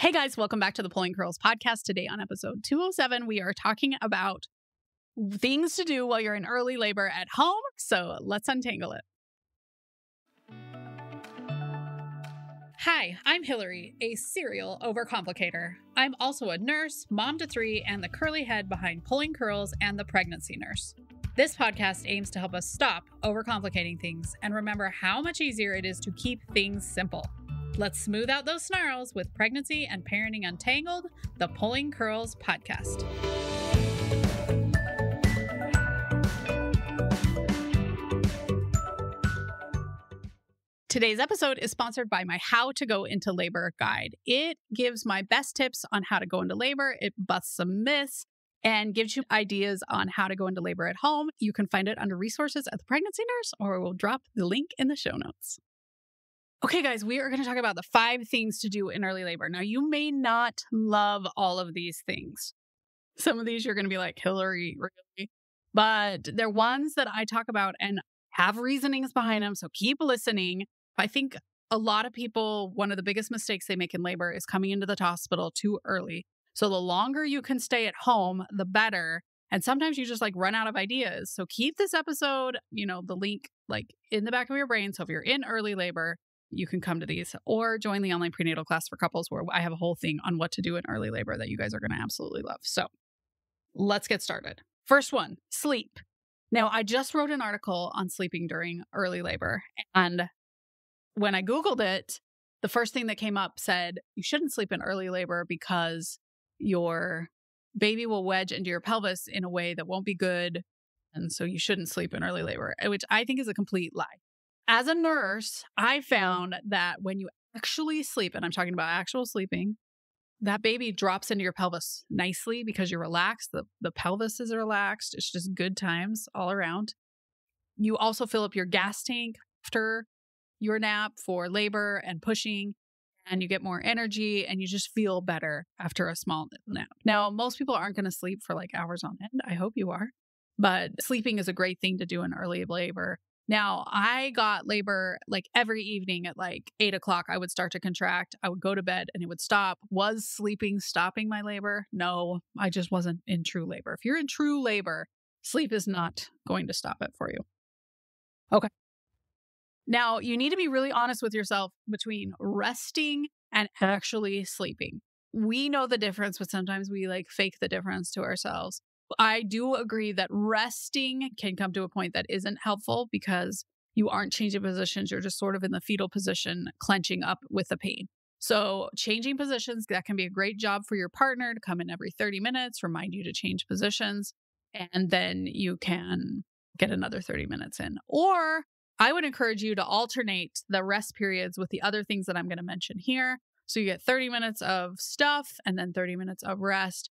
Hey guys, welcome back to the Pulling Curls podcast. Today on episode 207, we are talking about things to do while you're in early labor at home. So let's untangle it. Hi, I'm Hillary, a serial overcomplicator. I'm also a nurse, mom to three, and the curly head behind Pulling Curls and the Pregnancy Nurse. This podcast aims to help us stop overcomplicating things and remember how much easier it is to keep things simple. Let's smooth out those snarls with Pregnancy and Parenting Untangled, the Pulling Curls podcast. Today's episode is sponsored by my How to Go Into Labor guide. It gives my best tips on how to go into labor. It busts some myths and gives you ideas on how to go into labor at home. You can find it under resources at the Pregnancy Nurse, or we'll drop the link in the show notes. Okay, guys, we are going to talk about the 5 things to do in early labor. Now, you may not love all of these things. Some of these you're going to be like, Hillary, really? But they're ones that I talk about and have reasonings behind them, so keep listening. I think a lot of people, one of the biggest mistakes they make in labor is coming into the hospital too early. So the longer you can stay at home, the better. And sometimes you just run out of ideas. So keep this episode, the link in the back of your brain. So if you're in early labor, you can come to these or join the online prenatal class for couples where I have a whole thing on what to do in early labor that you guys are going to absolutely love. So let's get started. First one, sleep. Now, I just wrote an article on sleeping during early labor. And when I Googled it, the first thing that came up said you shouldn't sleep in early labor because your baby will wedge into your pelvis in a way that won't be good. And so you shouldn't sleep in early labor, which I think is a complete lie. As a nurse, I found that when you actually sleep, and I'm talking about actual sleeping, that baby drops into your pelvis nicely because you're relaxed. The pelvis is relaxed. It's just good times all around. You also fill up your gas tank after your nap for labor and pushing, and you get more energy and you just feel better after a small nap. Now, most people aren't going to sleep for hours on end. I hope you are. But sleeping is a great thing to do in early labor. Now, I got labor every evening at 8 o'clock. I would start to contract. I would go to bed and it would stop. Was sleeping stopping my labor? No, I just wasn't in true labor. If you're in true labor, sleep is not going to stop it for you. Okay. Now, you need to be really honest with yourself between resting and actually sleeping. We know the difference, but sometimes we fake the difference to ourselves. I do agree that resting can come to a point that isn't helpful because you aren't changing positions. You're just sort of in the fetal position, clenching up with the pain. So changing positions, that can be a great job for your partner to come in every 30 minutes, remind you to change positions, and then you can get another 30 minutes in. Or I would encourage you to alternate the rest periods with the other things that I'm going to mention here. So you get 30 minutes of stuff and then 30 minutes of rest.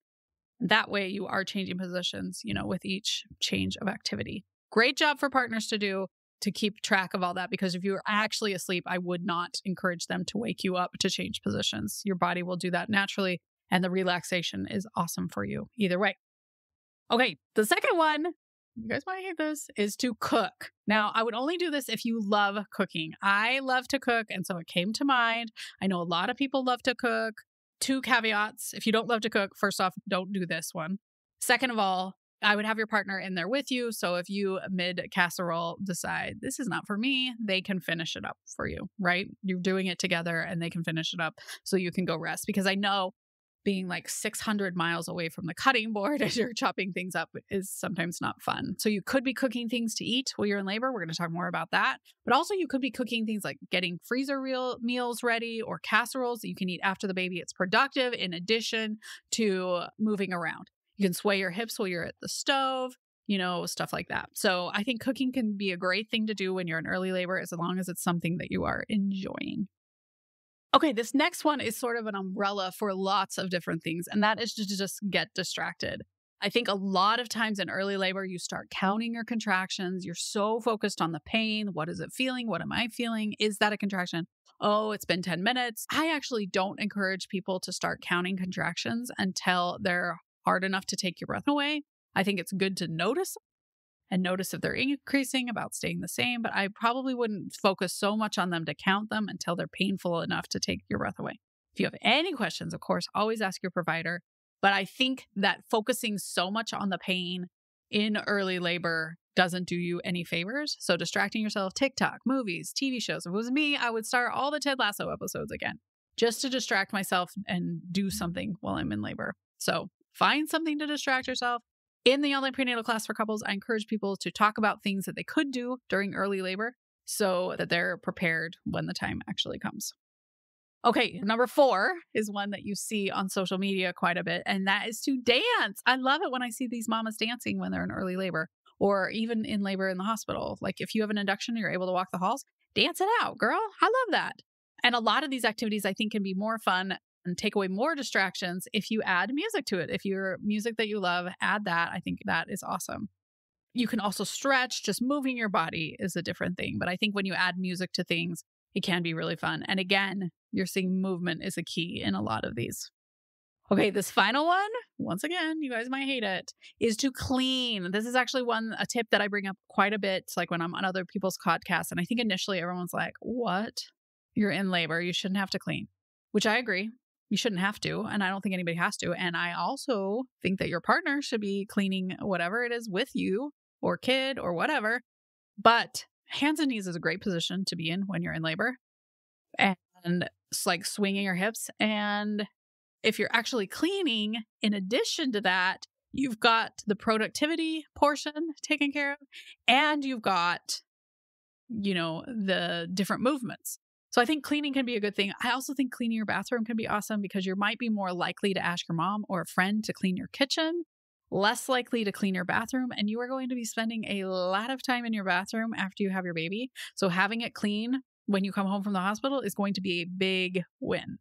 That way you are changing positions, with each change of activity. Great job for partners to do to keep track of all that, because if you're actually asleep, I would not encourage them to wake you up to change positions. Your body will do that naturally, and the relaxation is awesome for you either way. Okay, the second one, you guys might hate this, is to cook. Now, I would only do this if you love cooking. I love to cook, and so it came to mind. I know a lot of people love to cook. 2 caveats. If you don't love to cook, first off, don't do this one. Second of all, I would have your partner in there with you. So if you mid-casserole decide this is not for me, they can finish it up for you, right? You're doing it together and they can finish it up so you can go rest. Because I know being 600 miles away from the cutting board as you're chopping things up is sometimes not fun. So you could be cooking things to eat while you're in labor. We're going to talk more about that. But also you could be cooking things like getting freezer meals ready or casseroles that you can eat after the baby. It's productive in addition to moving around. You can sway your hips while you're at the stove, stuff like that. So I think cooking can be a great thing to do when you're in early labor, as long as it's something that you are enjoying. Okay, this next one is sort of an umbrella for lots of different things, and that is to just get distracted. I think a lot of times in early labor, you start counting your contractions. You're so focused on the pain. What is it feeling? What am I feeling? Is that a contraction? Oh, it's been 10 minutes. I actually don't encourage people to start counting contractions until they're hard enough to take your breath away. I think it's good to notice and notice if they're increasing, about staying the same. But I probably wouldn't focus so much on them to count them until they're painful enough to take your breath away. If you have any questions, of course, always ask your provider. But I think that focusing so much on the pain in early labor doesn't do you any favors. So distracting yourself, TikTok, movies, TV shows. If it was me, I would start all the Ted Lasso episodes again just to distract myself and do something while I'm in labor. So find something to distract yourself. In the online prenatal class for couples, I encourage people to talk about things that they could do during early labor so that they're prepared when the time actually comes. Okay, number 4 is one that you see on social media quite a bit, and that is to dance. I love it when I see these mamas dancing when they're in early labor or even in labor in the hospital. Like if you have an induction and you're able to walk the halls, dance it out, girl. I love that. And a lot of these activities I think can be more fun and take away more distractions if you add music to it. If you're music that you love, add that. I think that is awesome. You can also stretch. Just moving your body is a different thing. But I think when you add music to things, it can be really fun. And again, you're seeing movement is a key in a lot of these. Okay, this final one, once again, you guys might hate it, is to clean. This is actually a tip that I bring up quite a bit. It's like when I'm on other people's podcasts. And I think initially everyone's like, what? You're in labor. You shouldn't have to clean, which I agree. You shouldn't have to. And I don't think anybody has to. And I also think that your partner should be cleaning whatever it is with you or kid or whatever. But hands and knees is a great position to be in when you're in labor. And it's like swinging your hips. And if you're actually cleaning, in addition to that, you've got the productivity portion taken care of, and you've got, the different movements. So I think cleaning can be a good thing. I also think cleaning your bathroom can be awesome because you might be more likely to ask your mom or a friend to clean your kitchen, less likely to clean your bathroom, and you are going to be spending a lot of time in your bathroom after you have your baby. So having it clean when you come home from the hospital is going to be a big win.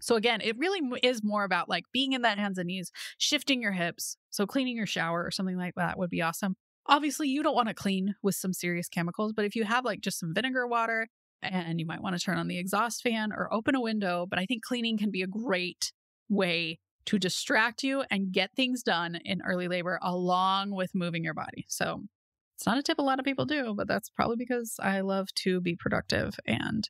So again, it really is more about like being in that hands and knees, shifting your hips. So cleaning your shower or something like that would be awesome. Obviously, you don't want to clean with some serious chemicals, but if you have like just some vinegar water and you might want to turn on the exhaust fan or open a window, but I think cleaning can be a great way to distract you and get things done in early labor along with moving your body. So it's not a tip a lot of people do, but that's probably because I love to be productive. And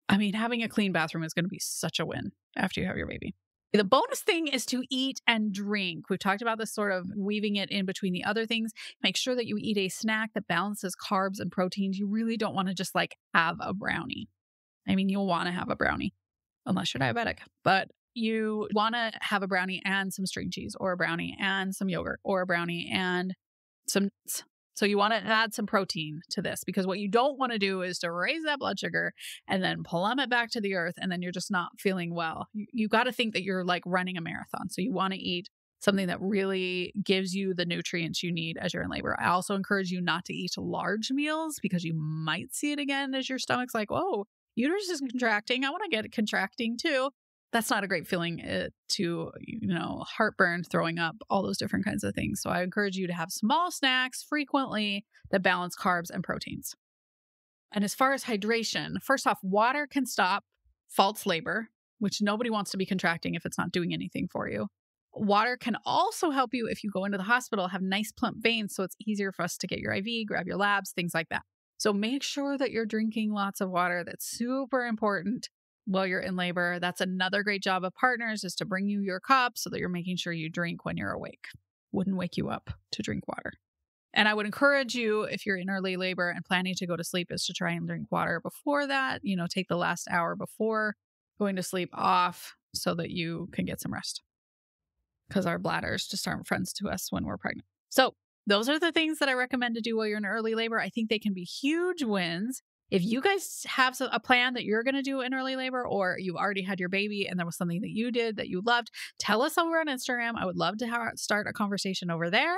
I mean, having a clean bathroom is going to be such a win after you have your baby. The bonus thing is to eat and drink. We've talked about this sort of weaving it in between the other things. Make sure that you eat a snack that balances carbs and proteins. You really don't want to just like have a brownie. I mean, you'll want to have a brownie unless you're diabetic, but you want to have a brownie and some string cheese or a brownie and some yogurt or a brownie and some nuts. So you want to add some protein to this because what you don't want to do is to raise that blood sugar and then plummet back to the earth and then you're just not feeling well. You got to think that you're like running a marathon. So you want to eat something that really gives you the nutrients you need as you're in labor. I also encourage you not to eat large meals because you might see it again as your stomach's like, whoa, uterus is contracting. I want to get it contracting too. That's not a great feeling to, heartburn, throwing up, all those different kinds of things. So I encourage you to have small snacks frequently that balance carbs and proteins. And as far as hydration, first off, water can stop false labor, which nobody wants to be contracting if it's not doing anything for you. Water can also help you if you go into the hospital, have nice plump veins, so it's easier for us to get your IV, grab your labs, things like that. So make sure that you're drinking lots of water. That's super important while you're in labor. That's another great job of partners is to bring you your cup so that you're making sure you drink when you're awake. Wouldn't wake you up to drink water. And I would encourage you, if you're in early labor and planning to go to sleep, is to try and drink water before that. Take the last hour before going to sleep off so that you can get some rest. Because our bladders just aren't friends to us when we're pregnant. So those are the things that I recommend to do while you're in early labor. I think they can be huge wins. If you guys have a plan that you're going to do in early labor or you've already had your baby and there was something that you did that you loved, tell us over on Instagram. I would love to start a conversation over there.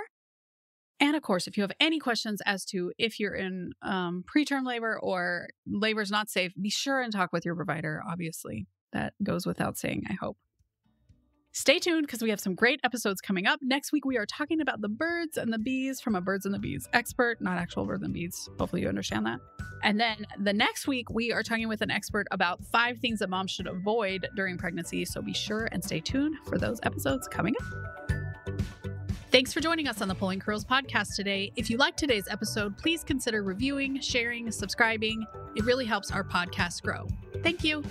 And of course, if you have any questions as to if you're in preterm labor or labor is not safe, be sure and talk with your provider. Obviously, that goes without saying, I hope. Stay tuned because we have some great episodes coming up. Next week, we are talking about the birds and the bees from a birds and the bees expert, not actual birds and bees. Hopefully you understand that. And then the next week, we are talking with an expert about 5 things that moms should avoid during pregnancy. So be sure and stay tuned for those episodes coming up. Thanks for joining us on the Pulling Curls podcast today. If you liked today's episode, please consider reviewing, sharing, subscribing. It really helps our podcast grow. Thank you.